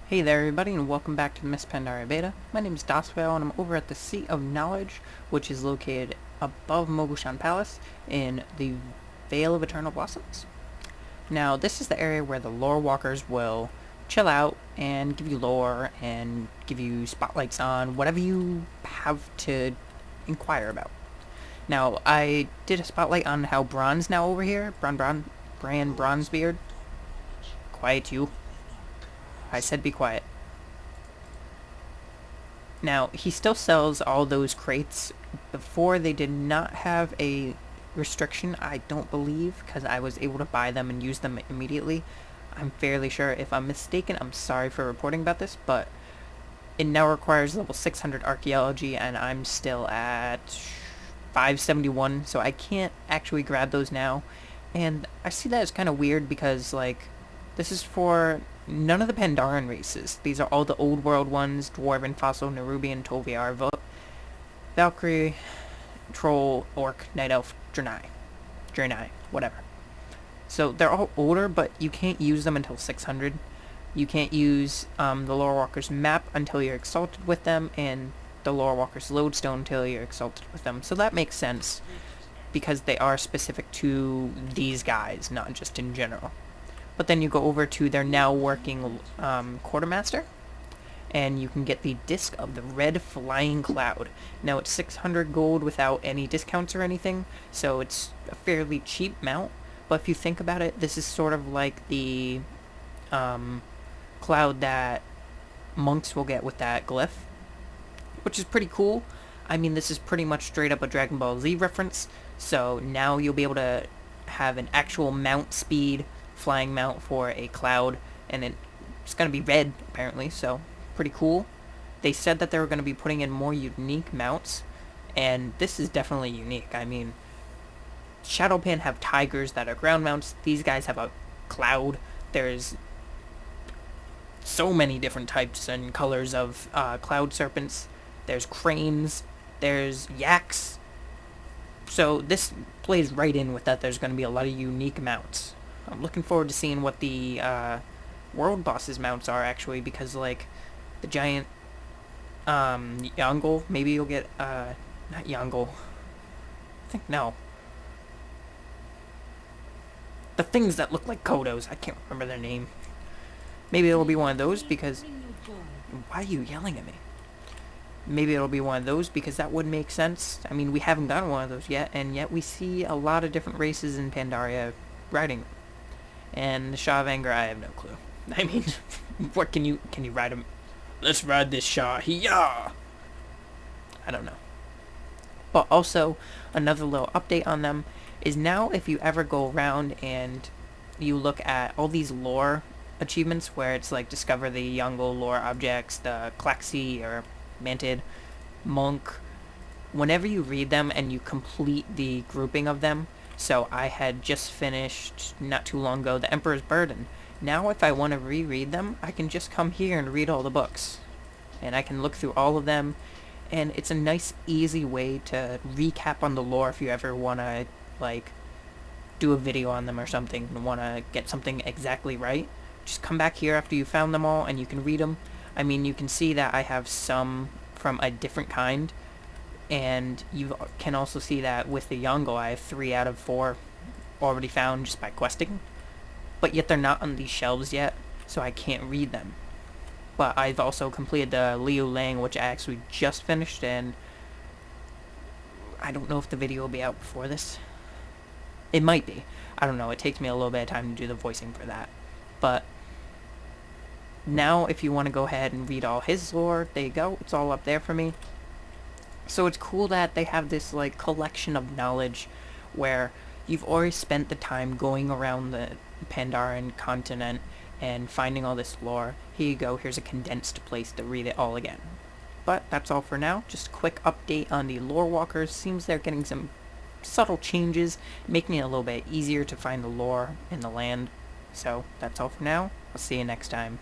Hey there everybody, and welcome back to the Miss Pandaria Beta. My name is Daesvail, and I'm over at the Seat of Knowledge, which is located above Mogushan Palace in the Vale of Eternal Blossoms. Now, this is the area where the Lorewalkers will chill out and give you lore and give you spotlights on whatever you have to inquire about. Now, I did a spotlight on how Bron's now over here, Bronzebeard. Quiet you. I said be quiet. Now, he still sells all those crates. Before, they did not have a restriction, I don't believe, because I was able to buy them and use them immediately. I'm fairly sure. If I'm mistaken, I'm sorry for reporting about this, but it now requires level 600 archaeology, and I'm still at 571, so I can't actually grab those now. And I see that as kind of weird because, like, this is for none of the Pandaren races. These are all the old world ones: Dwarven, Fossil, Nerubian, Toviar, Valkyrie, Troll, Orc, Night Elf, Draenei, whatever. So they're all older, but you can't use them until 600. You can't use the Lorewalkers map until you're exalted with them, and the Lorewalkers lodestone until you're exalted with them. So that makes sense, because they are specific to these guys, not just in general. But then you go over to their now working quartermaster, and you can get the disc of the red flying cloud. Now it's 600 gold without any discounts or anything, so it's a fairly cheap mount. But if you think about it, this is sort of like the cloud that monks will get with that glyph, which is pretty cool. I mean, this is pretty much straight up a Dragon Ball Z reference, so now you'll be able to have an actual mount speed flying mount for a cloud, and it's going to be red apparently, so pretty cool. They said that they were going to be putting in more unique mounts, and this is definitely unique. I mean, Shadowpan have tigers that are ground mounts. These guys have a cloud. There's so many different types and colors of cloud serpents. There's cranes. There's yaks. So this plays right in with that. There's going to be a lot of unique mounts. I'm looking forward to seeing what the world bosses mounts are, actually, because, like, the giant Yongle, maybe you'll get not Yongle, I think, no, the things that look like Kodos, I can't remember their name. Maybe it'll be one of those, because why are you yelling at me? Maybe it'll be one of those, because that would make sense. I mean, we haven't gotten one of those yet, and yet we see a lot of different races in Pandaria riding them. And the Shah of Anger, I have no clue. I mean, what can you ride him? Let's ride this Shah, yeah! I don't know. But also, another little update on them is now if you ever go around and you look at all these lore achievements where it's like discover the Yongle lore objects, the Klaxi or Mantid, Monk, whenever you read them and you complete the grouping of them, so I had just finished, not too long ago, The Emperor's Burden. Now if I want to reread them, I can just come here and read all the books. And I can look through all of them, and it's a nice, easy way to recap on the lore if you ever want to, like, do a video on them or something and want to get something exactly right. Just come back here after you found them all, and you can read them. I mean, you can see that I have some from a different kind, and you can also see that with the Yongle, I have 3 out of 4 already found just by questing. But yet they're not on these shelves yet, so I can't read them. But I've also completed the Liu Lang, which I actually just finished, and I don't know if the video will be out before this. It might be. I don't know. It takes me a little bit of time to do the voicing for that. But now if you want to go ahead and read all his lore, there you go. It's all up there for me. So it's cool that they have this, like, collection of knowledge where you've already spent the time going around the Pandaren continent and finding all this lore. Here you go. Here's a condensed place to read it all again. But that's all for now. Just a quick update on the Lorewalkers. Seems they're getting some subtle changes, making it a little bit easier to find the lore in the land. So that's all for now. I'll see you next time.